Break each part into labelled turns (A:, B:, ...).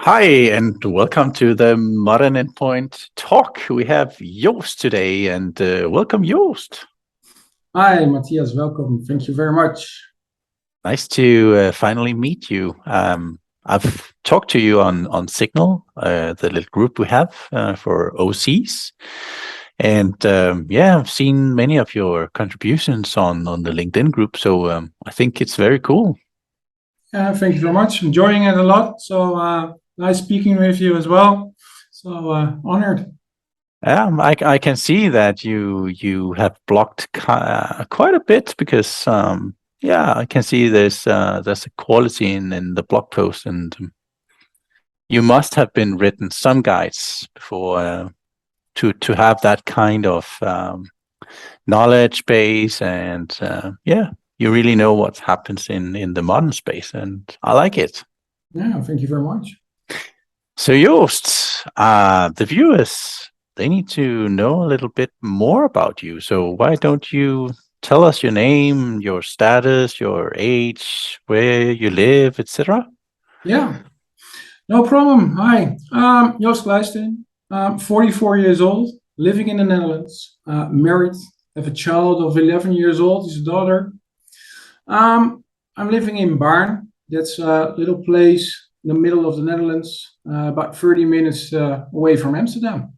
A: Hi, and welcome to the Modern Endpoint Talk. We have Joost today, and welcome, Joost.
B: Hi, Mattias. Welcome. Thank you very much.
A: Nice to finally meet you. I've talked to you on Signal, the little group we have for OCs, and I've seen many of your contributions on the LinkedIn group. So I think it's very cool.
B: Thank you very much. Enjoying it a lot. So nice speaking with you as well. So honored.
A: I can see that you have blocked quite a bit because I can see there's a quality in the blog post, and you must have been written some guides before to have that kind of knowledge base, and you really know what happens in the modern space, and I like it.
B: Yeah, thank you very much.
A: So Joost, the viewers, they need to know a little bit more about you. So why don't you tell us your name, your status, your age, where you live, etc.?
B: Yeah, no problem. Hi, Joost Gelijsteen. 44 years old, living in the Netherlands, married, have a child of 11 years old. He's a daughter. I'm living in Baarn. That's a little place in the middle of the Netherlands, about 30 minutes away from Amsterdam.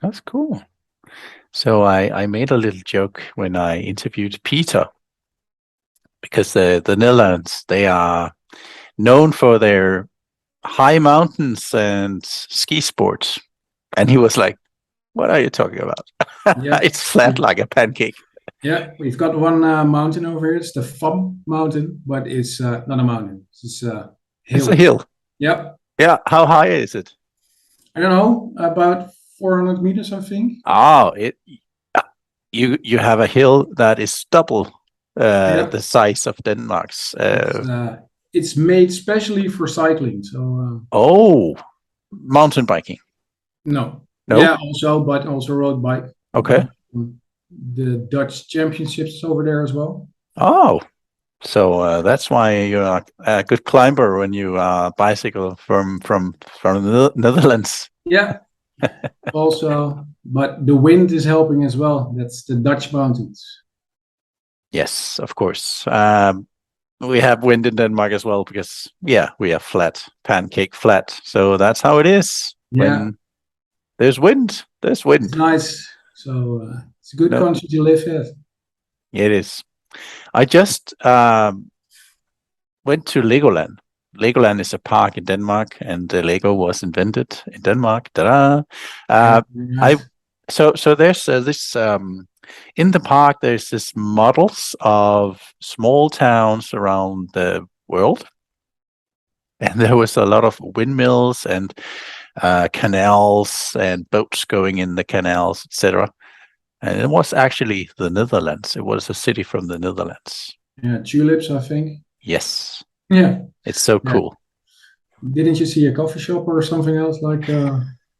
A: That's cool. So I made a little joke when I interviewed Peter, because the Netherlands, they are known for their high mountains and ski sports. And he was like, what are you talking about?
B: Yeah.
A: It's flat like a pancake.
B: Yeah, we've got one mountain over here. It's the Fam mountain, but it's not a mountain. It's a
A: It's
B: hill.
A: a hill.
B: Yep.
A: Yeah. How high is it?
B: I don't know, about 400 meters, I think.
A: Oh, you have a hill that is double
B: Yeah.
A: the size of Denmark's.
B: It's made specially for cycling. So
A: Mountain biking.
B: no.
A: No.
B: Yeah, but also road bike.
A: Okay.
B: The Dutch championships over there as well.
A: Oh, so that's why you're a good climber when you bicycle from the Netherlands.
B: Yeah. Also, but the wind is helping as well. That's the Dutch mountains.
A: Yes, of course. We have wind in Denmark as well because we have flat, pancake flat. So that's how it is.
B: Yeah.
A: When there's wind, there's wind.
B: It's nice. So it's a good country to live in.
A: It is. I just went to Legoland. Legoland is a park in Denmark, and Lego was invented in Denmark. So there's this in the park. There's this models of small towns around the world, and there was a lot of windmills and canals and boats going in the canals, etc. And it was actually the Netherlands. It was a city from the Netherlands.
B: Yeah, tulips, I think.
A: Yes.
B: Yeah.
A: It's so cool.
B: Didn't you see a coffee shop or something else? Like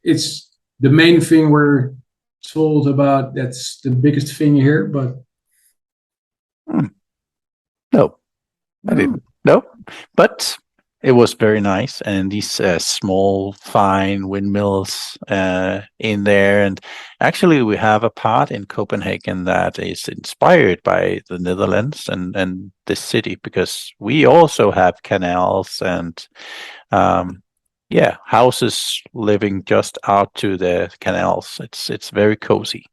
B: it's the main thing we're told about. That's the biggest thing here, but
A: no, I didn't. No, but it was very nice, and these small, fine windmills in there. And actually, we have a part in Copenhagen that is inspired by the Netherlands and this city, because we also have canals and houses living just out to the canals. It's very cozy.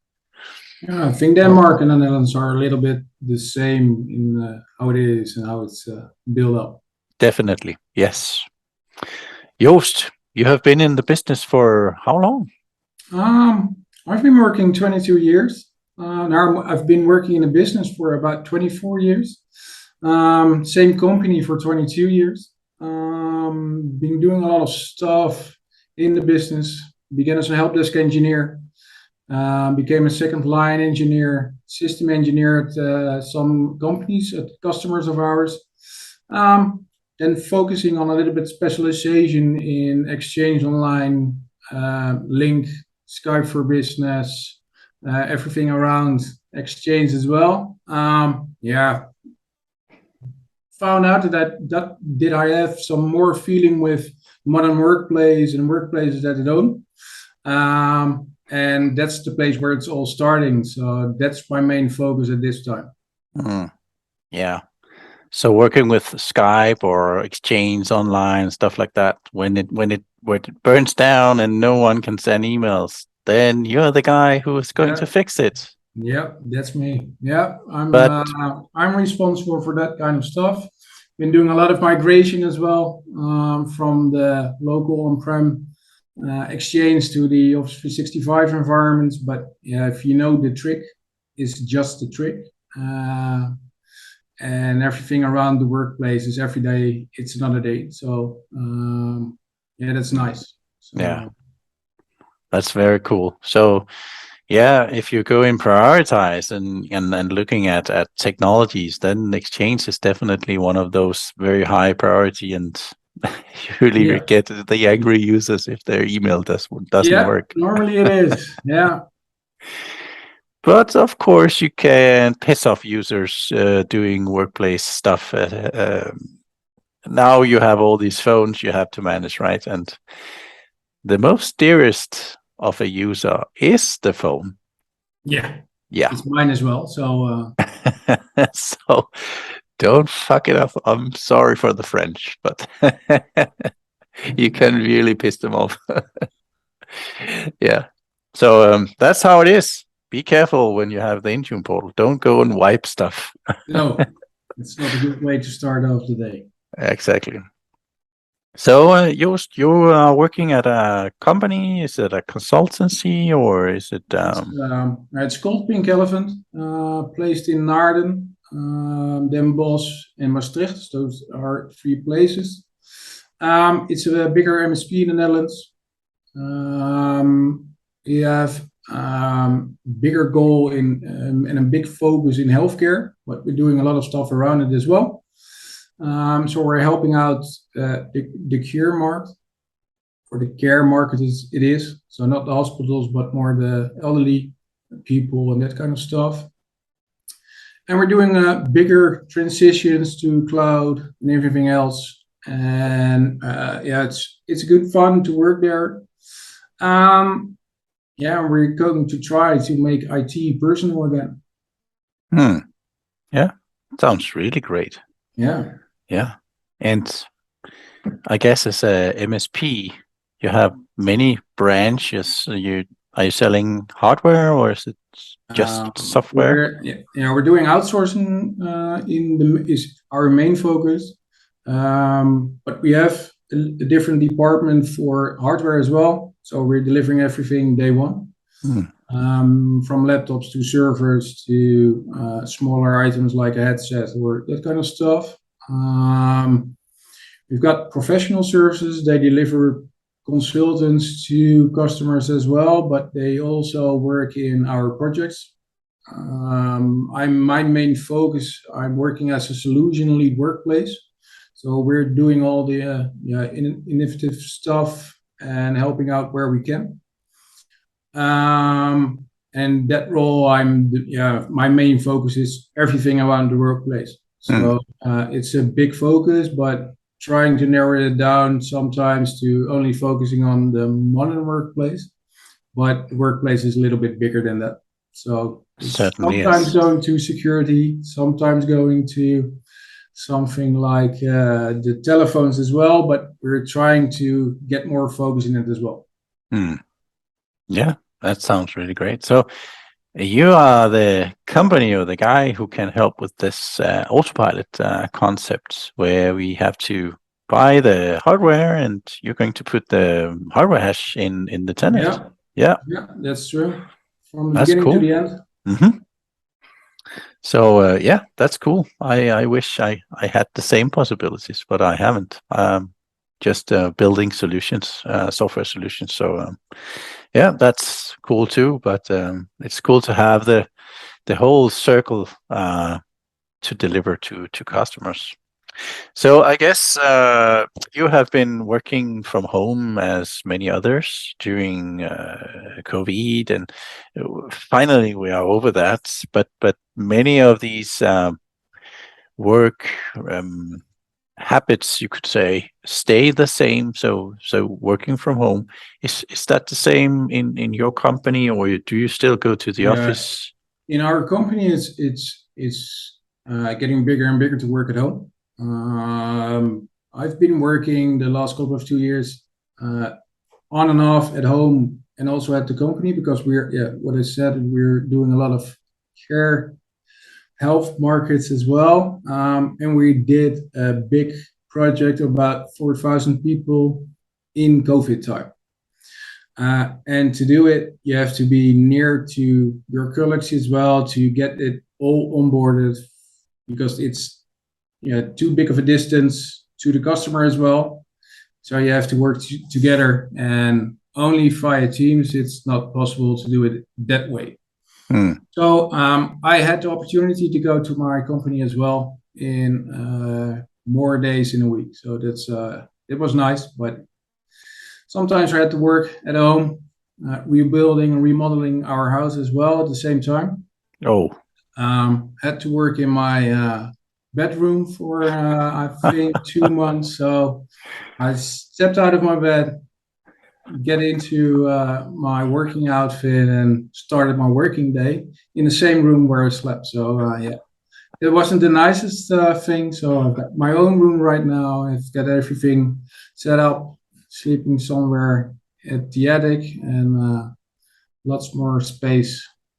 B: yeah, I think Denmark and the Netherlands are a little bit the same in how it is and how it's built up.
A: Definitely, yes. Joost, you have been in the business for how long?
B: I've been working 22 years. Now I've been working in a business for about 24 years. Same company for 22 years. Been doing a lot of stuff in the business. Began as a help desk engineer. Became a second line engineer, system engineer at some companies, at customers of ours. Then focusing on a little bit specialization in Exchange Online, Link, Skype for Business, everything around Exchange as well. found out that did I have some more feeling with modern workplace and workplaces that I don't. And that's the place where it's all starting. So that's my main focus at this time.
A: Yeah. So working with Skype or Exchange online, stuff like that, when it burns down and no one can send emails, then you're the guy who is going to fix it.
B: Yeah, that's me. Yeah,
A: But
B: I'm responsible for that kind of stuff. Been doing a lot of migration as well, from the local on-prem Exchange to the Office 365 environments. But yeah, if you know the trick, it's just the trick. And everything around the workplace is every day, it's another day. So yeah, that's nice. So,
A: yeah, that's very cool. So yeah, if you go in prioritize and looking at technologies, then Exchange is definitely one of those very high priority, and you really
B: yeah,
A: get the angry users if their email doesn't
B: yeah,
A: work.
B: normally it is. Yeah.
A: But of course, you can piss off users doing workplace stuff. Now you have all these phones you have to manage, right? And the most dearest of a user is the phone.
B: Yeah,
A: Yeah.
B: it's mine as well. So
A: So don't fuck it up. I'm sorry for the French, but you can really piss them off. Yeah. So that's how it is. Be careful when you have the Intune portal. Don't go and wipe stuff.
B: no, it's not a good way to start off the day.
A: Exactly. So, Joost, you are working at a company. Is it a consultancy or is it?
B: It's called Pink Elephant, placed in Naarden, Den Bosch, and Maastricht. Those are three places. It's a bigger MSP in the Netherlands. We have bigger goal in and a big focus in healthcare, but we're doing a lot of stuff around it as well. So we're helping out the cure market, or the care market it is. So not the hospitals, but more the elderly people and that kind of stuff. And we're doing bigger transitions to cloud and everything else. And yeah, it's good fun to work there. Yeah, we're going to try to make IT personal again.
A: Yeah, sounds really great.
B: Yeah.
A: Yeah, and I guess as a MSP, you have many branches. Are you selling hardware or is it just software?
B: We're doing outsourcing is our main focus. But we have a different department for hardware as well. So we're delivering everything day one. From laptops to servers to smaller items like a headset or that kind of stuff. We've got professional services. They deliver consultants to customers as well, but they also work in our projects. My main focus, I'm working as a solution lead workplace. So we're doing all the innovative stuff and helping out where we can. And that role, my main focus is everything around the workplace. So it's a big focus, but trying to narrow it down sometimes to only focusing on the modern workplace. But the workplace is a little bit bigger than that. So
A: Certainly
B: sometimes
A: is.
B: going to security, sometimes going to something like the telephones as well, but we're trying to get more focus in it as well.
A: Yeah, that sounds really great. So you are the company or the guy who can help with this autopilot concept where we have to buy the hardware and you're going to put the hardware hash in the tenant. Yeah,
B: that's true. From the
A: that's
B: beginning to
A: cool.
B: the end.
A: So yeah, that's cool. I wish I had the same possibilities, but I haven't. Just building solutions, software solutions. So yeah, that's cool too. But it's cool to have the whole circle to deliver to customers. So I guess you have been working from home as many others during COVID, and finally we are over that. But many of these work habits, you could say, stay the same? So working from home, is that the same in your company, or do you still go to the
B: Yeah,
A: office?
B: in our company, it's getting bigger and bigger to work at home. I've been working the last couple of 2 years on and off at home and also at the company because what I said, we're doing a lot of care health markets as well. And we did a big project about 4,000 people in COVID time. And to do it, you have to be near to your colleagues as well to get it all onboarded because it's too big of a distance to the customer as well. So you have to work together, and only via Teams, it's not possible to do it that way. So I had the opportunity to go to my company as well in more days in a week. So it was nice, but sometimes I had to work at home, rebuilding and remodeling our house as well at the same time.
A: Oh,
B: Had to work in my bedroom for I think 2 months. So I stepped out of my bed, get into my working outfit, and started my working day in the same room where I slept. So yeah, it wasn't the nicest thing. So I've got my own room right now. I've got everything set up, sleeping somewhere at the attic, and lots more space.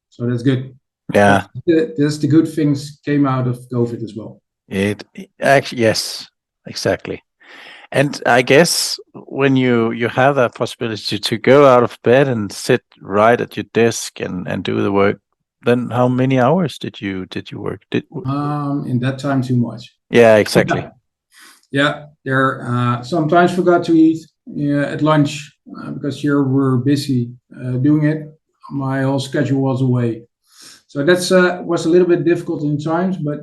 B: So that's good.
A: yeah.
B: That's the good things came out of COVID as well.
A: It actually, yes, exactly. And I guess when you have that possibility to go out of bed and sit right at your desk and do the work, then how many hours did you work?
B: In that time, too much.
A: Yeah, exactly.
B: Yeah, there sometimes forgot to eat at lunch because here we're busy doing it. My whole schedule was away, so that's was a little bit difficult in times, but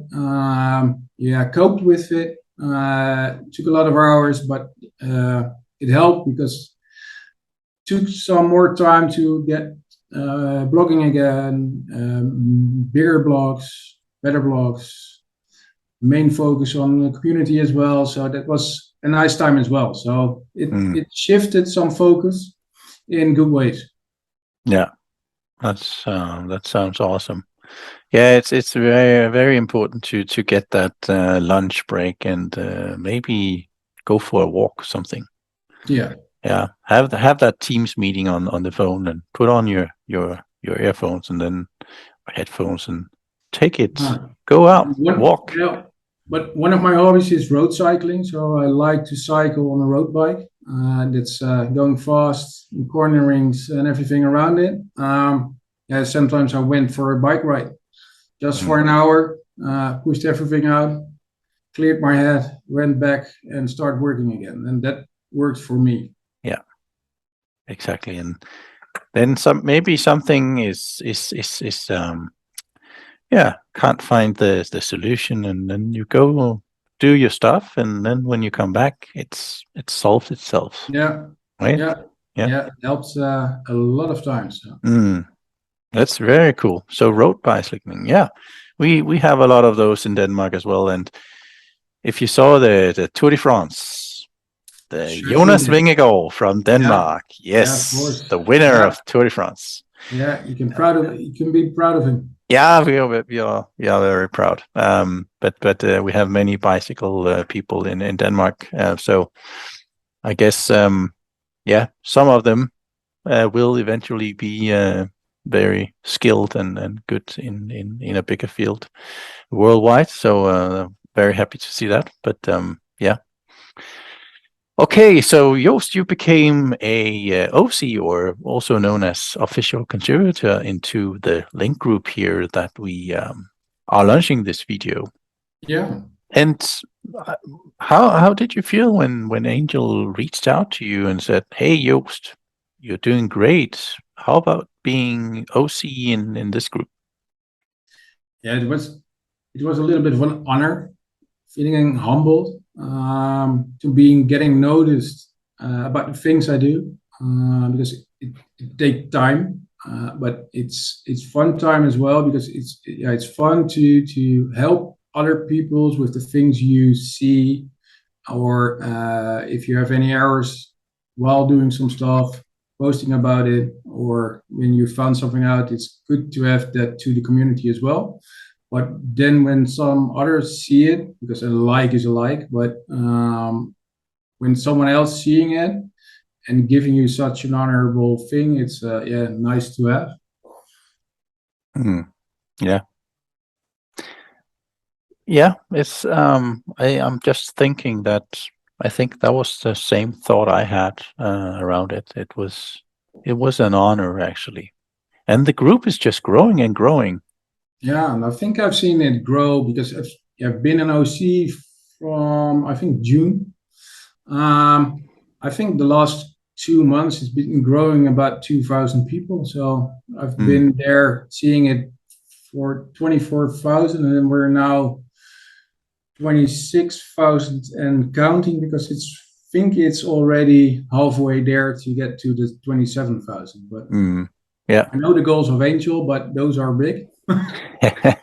B: yeah, coped with it. Took a lot of hours, but it helped because it took some more time to get blogging again, bigger blogs, better blogs, main focus on the community as well. So that was a nice time as well. So it shifted some focus in good ways.
A: Yeah, that sounds awesome. Yeah, it's very important to get that lunch break and maybe go for a walk or something.
B: Yeah.
A: Yeah, have that Teams meeting on the phone and put on your earphones and then headphones and take it. Go out, walk.
B: Yeah, but one of my hobbies is road cycling. So I like to cycle on a road bike. That's going fast, corner rings, and everything around it. Yeah, sometimes I went for a bike ride just for an hour, pushed everything out, cleared my head, went back, and started working again. And that works for me.
A: Yeah, exactly. And then maybe something is yeah, can't find the solution, and then you go do your stuff, and then when you come back, it solves itself.
B: Yeah.
A: Right?
B: Yeah. It helps a lot of times.
A: That's very cool. So road bicycling, yeah, we have a lot of those in Denmark as well. And if you saw the Tour de France, the
B: Sure
A: Jonas
B: did.
A: Vingegaard from Denmark,
B: Yeah, of
A: yes,
B: course.
A: the winner
B: Yeah.
A: of Tour de France.
B: Yeah, you can be proud of him.
A: Yeah, we are very proud. But we have many bicycle people in Denmark. So I guess yeah, some of them will eventually be very skilled and good in a bigger field worldwide. So very happy to see that. But yeah. Okay, so Joost, you became a OC, or also known as official contributor, into the link group here that we are launching this video.
B: Yeah.
A: And how did you feel when Angel reached out to you and said, "Hey, Joost, you're doing great. How about being OC in this group?"
B: Yeah, it was a little bit of an honor, feeling humbled to being getting noticed about the things I do because it takes time, but it's fun time as well because it's fun to help other people's with the things you see, or if you have any errors while doing some stuff, posting about it, or when you found something out, it's good to have that to the community as well. But then when some others see it, because a like is a like, but when someone else seeing it and giving you such an honorable thing, it's yeah, nice to have.
A: Yeah. Yeah, it's I'm just thinking that I think that was the same thought I had around it. It was an honor actually. And the group is just growing and growing.
B: Yeah, and I think I've seen it grow because I've been an OC from I think June. I think the last 2 months it's been growing about 2,000 people. So I've
A: Mm,
B: been there seeing it for 24,000, and then we're now 26,000 and counting because think it's already halfway there to get to the 27,000. But
A: yeah.
B: I know the goals of Angel, but those are big.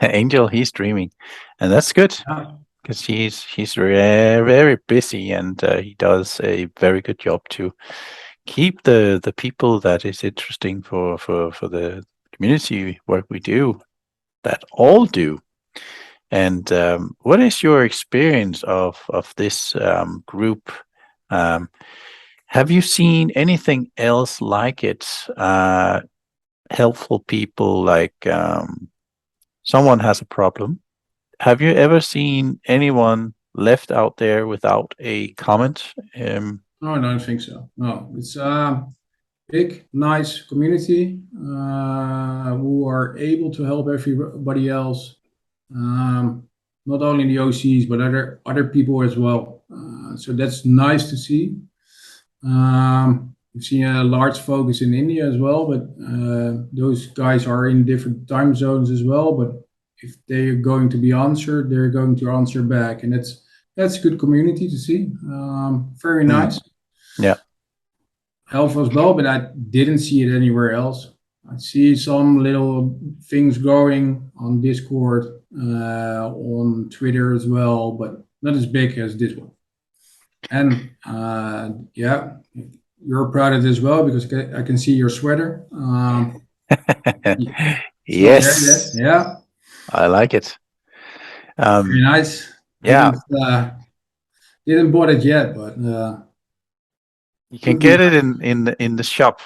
A: Angel, he's dreaming. And that's good
B: Yeah.
A: because he's very, very busy and he does a very good job to keep the people that is interesting for the community work we do, that all do. And what is your experience of this group? Um, have you seen anything else like it? Helpful people, like someone has a problem. Have you ever seen anyone left out there without a comment?
B: No, I don't think so. No, it's big, nice community who are able to help everybody else. Not only the OCs, but other people as well. So that's nice to see. We've seen a large focus in India as well, but those guys are in different time zones as well. But if they're going to be answered, they're going to answer back, and that's a good community to see. Very
A: mm,
B: nice.
A: yeah.
B: Helpful as well, but I didn't see it anywhere else. I see some little things growing on Discord, on Twitter as well, but not as big as this one. And yeah, you're proud of it as well because I can see your sweater. It's not there yet.
A: Yes,
B: Yeah,
A: I like it.
B: very nice.
A: Yeah,
B: Didn't bought it yet, but
A: you can
B: would be
A: get it
B: nice.
A: in the shop.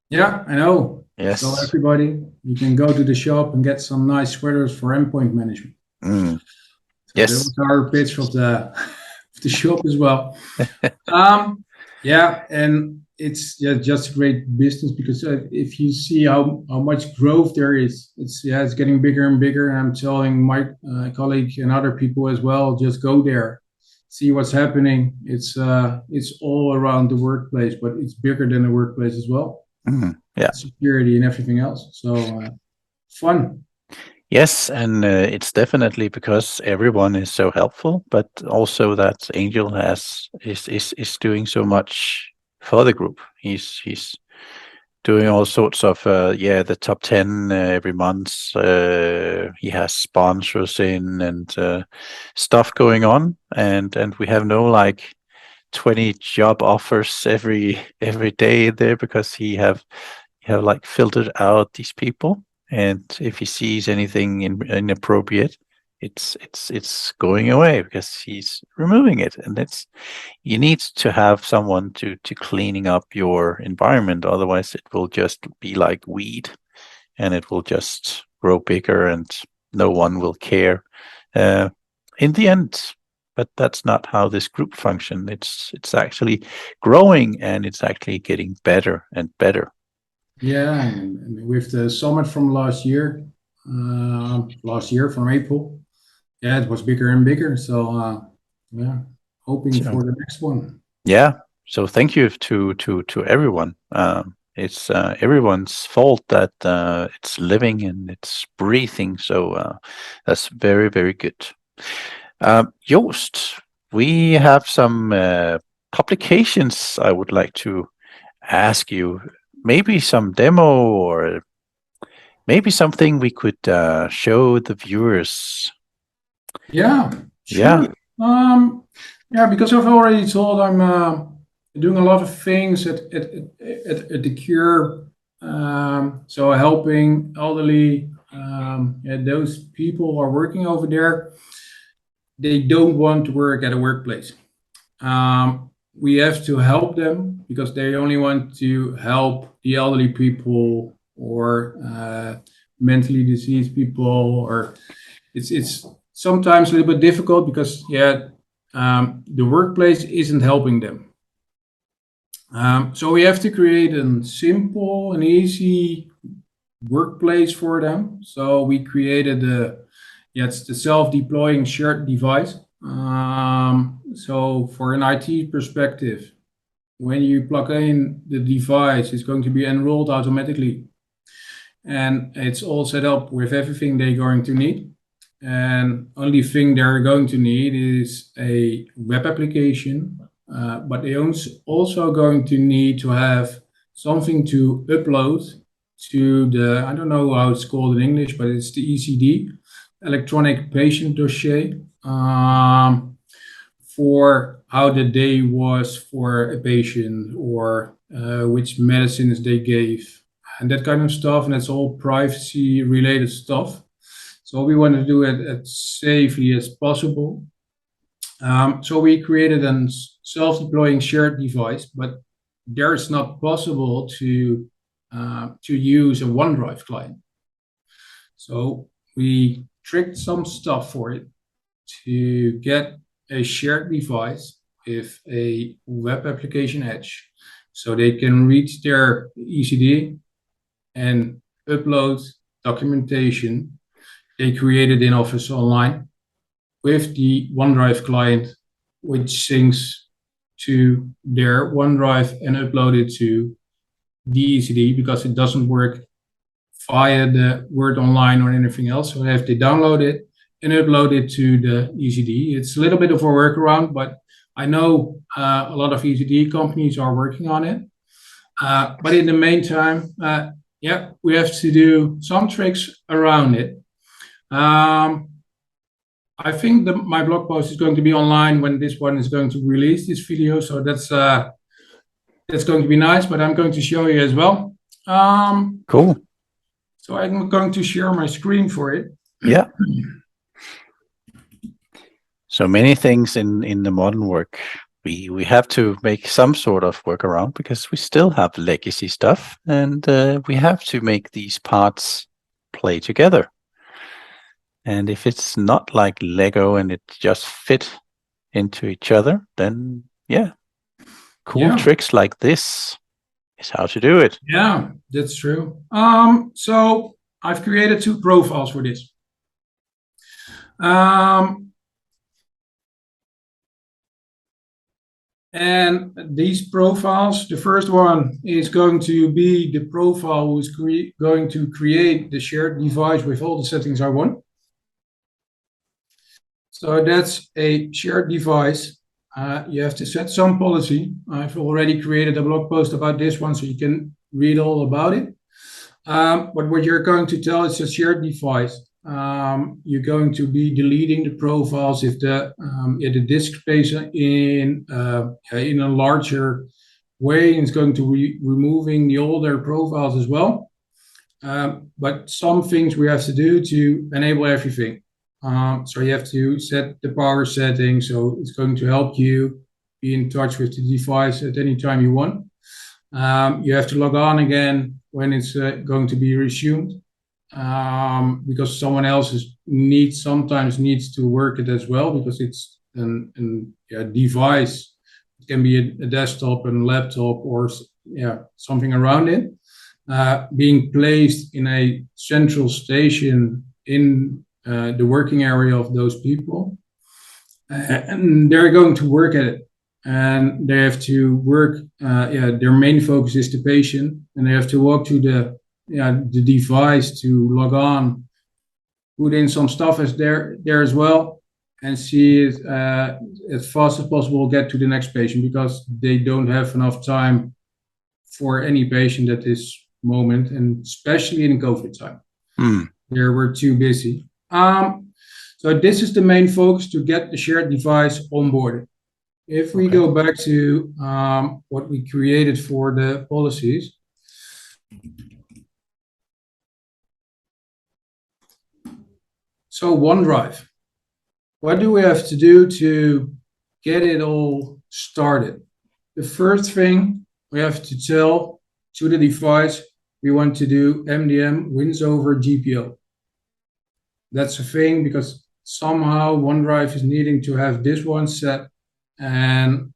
B: Yeah, I know. So
A: Yes.
B: everybody, you can go to the shop and get some nice sweaters for endpoint management.
A: Mm,
B: So that
A: yes.
B: was our pitch of the shop as well. Yeah, and it's just a great business because if you see how much growth there is, it's getting bigger and bigger. And I'm telling my colleague and other people as well, just go there, see what's happening. It's all around the workplace, but it's bigger than the workplace as well.
A: Yeah.
B: Security and everything else. So fun.
A: Yes, and it's definitely because everyone is so helpful, but also that Angel is doing so much for the group. He's doing all sorts of yeah, the top 10 every month. He has sponsors in and stuff going on, and we have no like 20 job offers every day there because he have like filtered out these people, and if he sees anything inappropriate, it's going away because he's removing it. And it's, you need to have someone to cleaning up your environment, otherwise it will just be like weed and it will just grow bigger and no one will care uh, in the end. But that's not how this group function. It's actually growing and it's actually getting better and better.
B: Yeah, and with the summit from last year from April, yeah, it was bigger and bigger. So yeah, hoping
A: So
B: for the next one.
A: yeah, so thank you to everyone. It's everyone's fault that it's living and it's breathing. So that's very, very good. Joost, we have some publications I would like to ask you. Maybe some demo or maybe something we could show the viewers.
B: Yeah,
A: Yeah.
B: sure. Yeah, because I've already told I'm doing a lot of things at the cure. So helping elderly, yeah, those people who are working over there, they don't want to work at a workplace. We have to help them because they only want to help the elderly people or mentally diseased people, or it's sometimes a little bit difficult because the workplace isn't helping them. So we have to create a simple and easy workplace for them. So we created it's the self-deploying shared device. So for an IT perspective, when you plug in the device, it's going to be enrolled automatically, and it's all set up with everything they're going to need. And only thing they're going to need is a web application, but they also going to need to have something to upload to the, I don't know how it's called in English, but it's the ECD, electronic patient dossier, for how the day was for a patient, or which medicines they gave, and that kind of stuff. And that's all privacy related stuff. So we want to do it as safely as possible. So we created a self-deploying shared device, but there it's not possible to use a OneDrive client. So we tricked some stuff for it to get a shared device with a web application edge, so they can reach their ECD and upload documentation they created in Office Online with the OneDrive client, which syncs to their OneDrive and upload it to the ECD, because it doesn't work via the Word Online or anything else. So they have to download it and upload it to the ECD. It's a little bit of a workaround, but I know a lot of ECD companies are working on it. But in the meantime, we have to do some tricks around it. I think my blog post is going to be online when this one is going to release this video, so that's going to be nice. But I'm going to show you as well.
A: Cool.
B: So I'm going to share my screen for it.
A: Yeah. So many things in the modern work. We have to make some sort of workaround because we still have legacy stuff, and we have to make these parts play together. And if it's not like Lego and it just fit into each other, then cool tricks like this is how to do it.
B: Yeah, that's true. So I've created 2 profiles for this. And these profiles, the first one is going to be the profile who is going to create the shared device with all the settings I want. So that's a shared device. You have to set some policy. I've already created a blog post about this one, so you can read all about it. But what you're going to tell is a shared device. You're going to be deleting the profiles if the disk space in a larger way, and it's going to be removing the older profiles as well. But some things we have to do to enable everything. So you have to set the power settings, so it's going to help you be in touch with the device at any time you want. You have to log on again when it's going to be resumed, because someone else sometimes needs to work it as well, because it's a device. It can be a desktop and laptop, or something around it, being placed in a central station in the working area of those people, and they're going to work at it, and they have to work. Their main focus is the patient, and they have to walk to the device to log on, put in some stuff as there as well, and see it as fast as possible, get to the next patient, because they don't have enough time for any patient at this moment, and especially in COVID time. They were too busy. So this is the main focus, to get the shared device onboarded. If we go back to what we created for the policies. So OneDrive, what do we have to do to get it all started? The first thing we have to tell to the device, we want to do MDM wins over GPO. That's a thing because somehow OneDrive is needing to have this one set and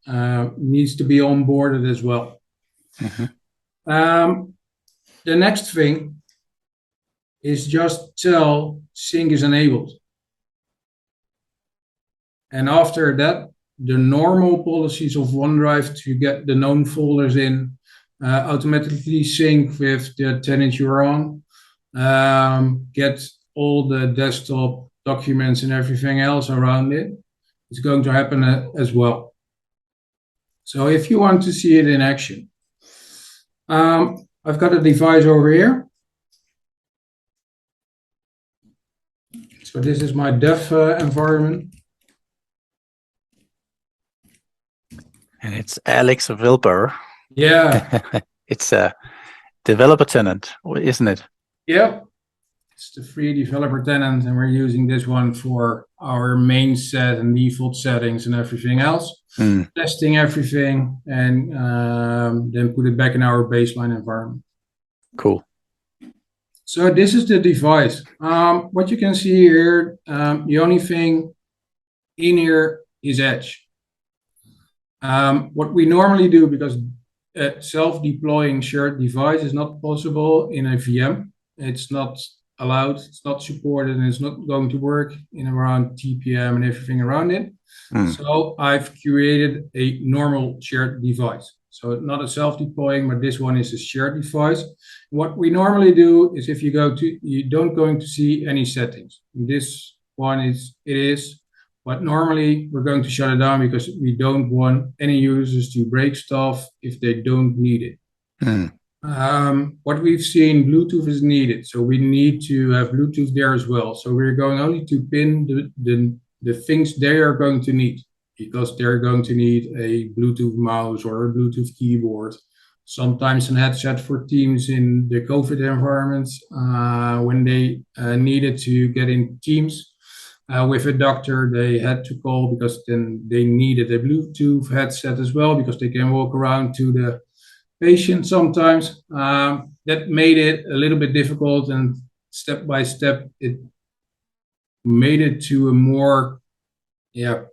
B: needs to be onboarded as well. The next thing is just tell sync is enabled. And after that, the normal policies of OneDrive to get the known folders in, automatically sync with the tenant you're on, get all the desktop documents and everything else around it. It's going to happen as well. So if you want to see it in action, I've got a device over here. So this is my dev environment.
A: And it's Alex Wilbur.
B: Yeah.
A: It's a developer tenant, isn't it?
B: Yeah. It's the free developer tenant, and we're using this one for our main set and default settings and everything else. Testing everything, and then put it back in our baseline environment.
A: Cool.
B: So this is the device. What you can see here, the only thing in here is Edge. What we normally do, because self-deploying shared device is not possible in a VM. It's not allowed, it's not supported, and it's not going to work in around TPM and everything around it. So I've created a normal shared device. So not a self-deploying, but this one is a shared device. What we normally do is, if you go to, you don't going to see any settings. This one is, but normally we're going to shut it down because we don't want any users to break stuff if they don't need it. What we've seen, Bluetooth is needed, so we need to have Bluetooth there as well. So we're going only to pin the things they are going to need, because they're going to need a Bluetooth mouse or a Bluetooth keyboard, sometimes a headset for Teams in the COVID environments, when they needed to get in Teams. With a doctor, they had to call because then they needed a Bluetooth headset as well, because they can walk around to the patient sometimes. That made it a little bit difficult, and step by step it made it to a more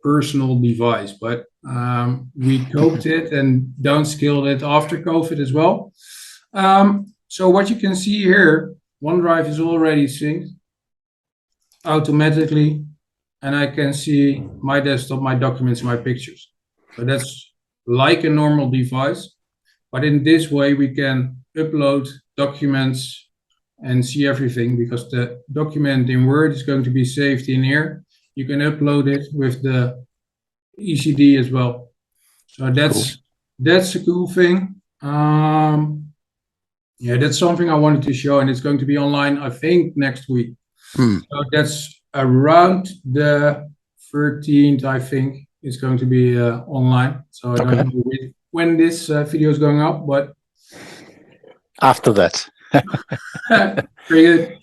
B: personal device. But we coped it and downscaled it after COVID as well. So what you can see here, OneDrive is already synced automatically, and I can see my desktop, my documents, my pictures. So that's like a normal device, but in this way we can upload documents and see everything, because the document in Word is going to be saved in here. You can upload it with the ECD as well. So that's a cool thing. That's something I wanted to show, and it's going to be online, I think, next week. So that's around the 13th, I think, it's going to be online. So I don't know when this video is going up, but
A: after that.
B: Pretty good.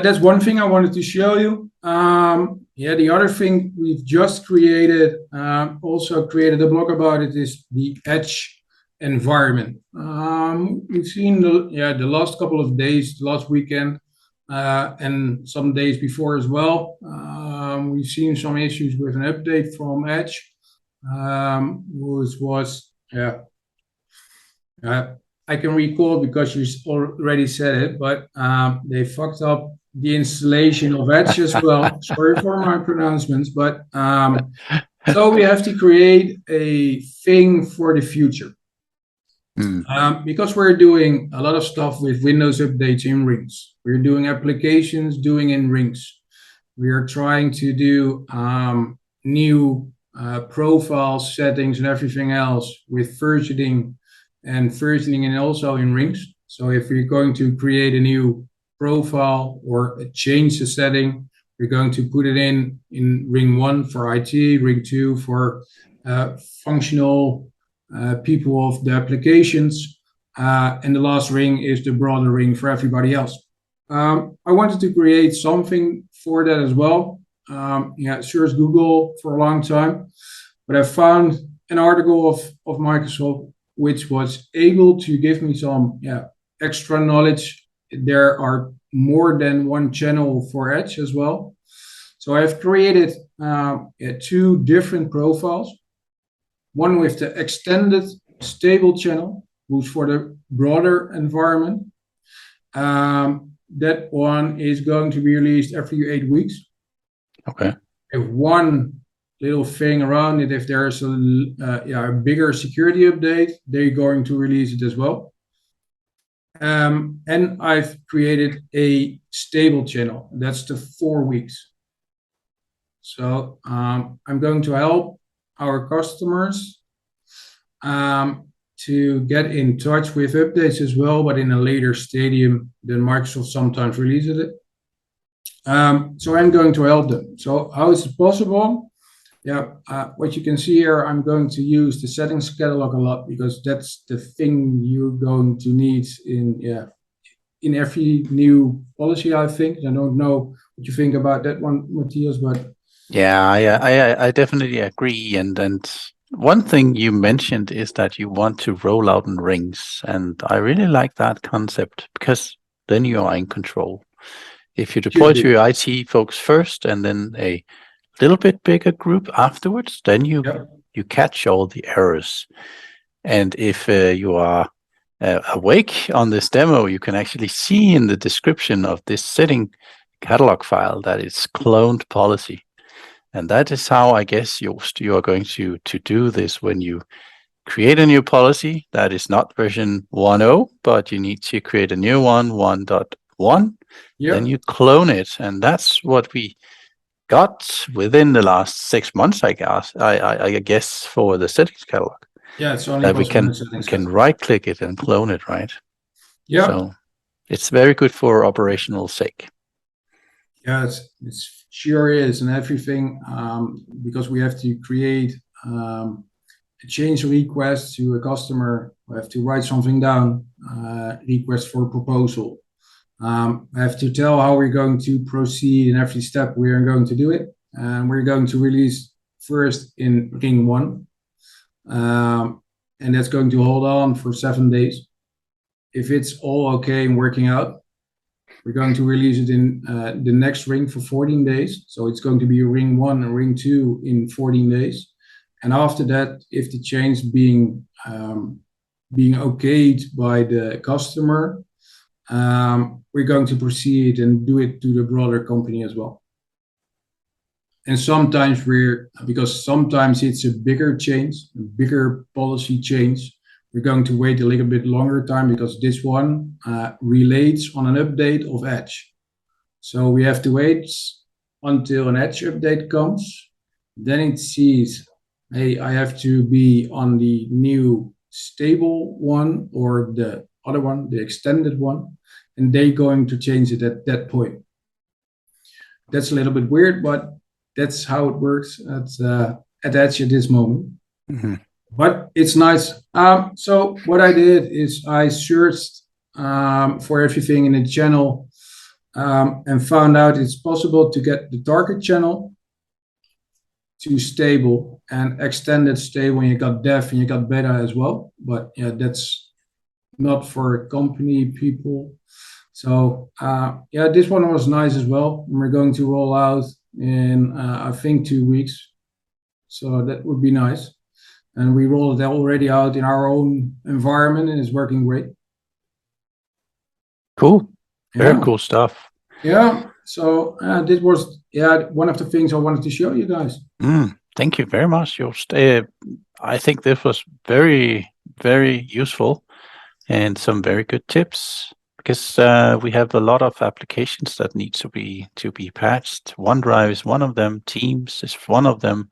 B: That's one thing I wanted to show you. The other thing we've just created, also created a blog about it, is the Edge environment. We've seen the last couple of days, last weekend, and some days before as well. We've seen some issues with an update from Edge, which was I can recall because you already said it, but they fucked up the installation of Edge as well. Sorry for my pronouncements, but so we have to create a thing for the future. Because we're doing a lot of stuff with Windows updates in rings. We're doing applications doing in rings. We are trying to do new profile settings and everything else with versioning and also in rings. So if we're going to create a new profile or change the setting, We're going to put it in ring 1 for IT, ring 2 for functional people of the applications, and the last ring is the broader ring for everybody else. I wanted to create something for that as well. Searched Google for a long time, but I found an article of Microsoft which was able to give me some extra knowledge. There are more than one channel for Edge as well. So I've created 2 different profiles. One with the extended stable channel, who's for the broader environment. That one is going to be released every 8 weeks.
A: Okay.
B: If one little thing around it, if there's a bigger security update, they're going to release it as well. And I've created a stable channel. That's the 4 weeks. So I'm going to help our customers to get in touch with updates as well, but in a later stadium than Microsoft sometimes releases it. So I'm going to help them. So how is it possible? What you can see here, I'm going to use the settings catalog a lot because that's the thing you're going to need in every new policy, I think. I don't know what you think about that one, Mattias, but
A: yeah, I definitely agree. And one thing you mentioned is that you want to roll out in rings, and I really like that concept because then you are in control. If you deploy to your IT folks first and then a little bit bigger group afterwards, then you catch all the errors. And if you are awake on this demo, you can actually see in the description of this setting catalog file that it's cloned policy. And that is how, I guess, Joost, you are going to do this when you create a new policy that is not version 1.0, but you need to create a new one, 1.1. Then you clone it. And that's what we got within the last 6 months, I guess, for the settings catalog.
B: Yeah, it's only
A: that we can right click it and clone it, right?
B: Yeah.
A: So it's very good for operational sake.
B: Yeah, it sure is, and everything because we have to create a change request to a customer. We have to write something down, request for a proposal. I have to tell how we're going to proceed in every step we are going to do it. And we're going to release first in ring 1. And that's going to hold on for 7 days. If it's all okay and working out, we're going to release it in the next ring for 14 days. So it's going to be ring 1 and ring 2 in 14 days. And after that, if the change being okayed by the customer, we're going to proceed and do it to the broader company as well. And sometimes because sometimes it's a bigger change, a bigger policy change, we're going to wait a little bit longer time because this one relates on an update of Edge. So we have to wait until an Edge update comes. Then it sees, hey, I have to be on the new stable one or the other one, the extended one, and they're going to change it at that point. That's a little bit weird, but that's how it works at Edge at this moment.
A: Mm-hmm.
B: But it's nice. So what I did is I searched for everything in the channel and found out it's possible to get the target channel to stable and extended stable. And you got dev and you got beta as well. But yeah, that's not for company people. So yeah, this one was nice as well. We're going to roll out in I think 2 weeks. So that would be nice. And we rolled it already out in our own environment, and it's working great.
A: Cool. Very cool stuff.
B: Yeah. So this was one of the things I wanted to show you guys.
A: Thank you very much, Joost. I think this was very, very useful and some very good tips because we have a lot of applications that need to be patched. OneDrive is one of them. Teams is one of them.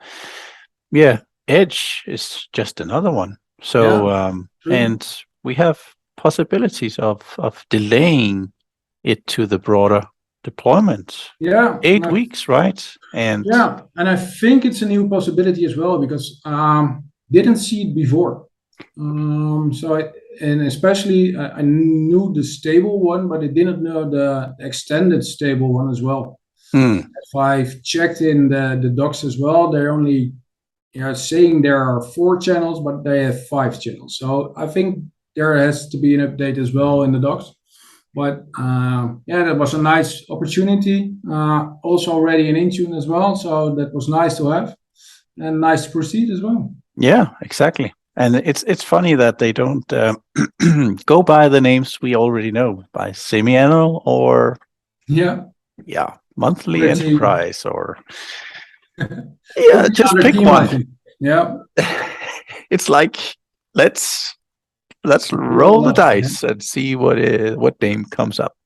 A: Yeah. Edge is just another one. So and we have possibilities of delaying it to the broader deployment.
B: Yeah.
A: 8 weeks, right? And
B: yeah, and I think it's a new possibility as well because didn't see it before. And especially I knew the stable one, but I didn't know the extended stable one as well. If I've checked in the docs as well, they're only saying there are 4 channels, but they have 5 channels. So I think there has to be an update as well in the docs. But yeah, that was a nice opportunity. Also already in Intune as well, so that was nice to have and nice to proceed as well.
A: Yeah, exactly. And it's funny that they don't go by the names we already know, by semi-annual or monthly
B: Quality.
A: enterprise or just pick
B: team,
A: one.
B: I think. Yeah,
A: it's like let's roll the dice and see what name comes up.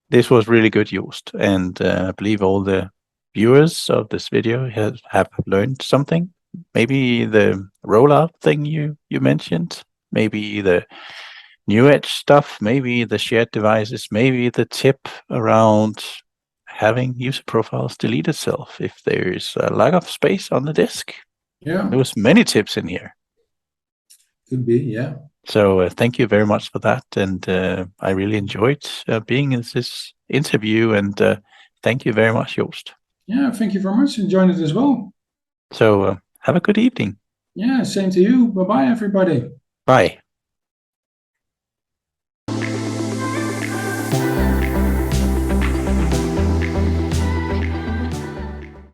A: This was really good, Joost, and I believe all the viewers of this video have learned something. Maybe the rollout thing you mentioned, maybe the new edge stuff, maybe the shared devices, maybe the tip around having user profiles delete itself if there's a lack of space on the disk.
B: Yeah,
A: there was many tips in here.
B: Could be, yeah.
A: So thank you very much for that, and I really enjoyed being in this interview, and thank you very much, Joost.
B: Yeah, thank you very much. Enjoyed it as well.
A: So have a good evening.
B: Yeah, same to you. Bye-bye, everybody.
A: Bye.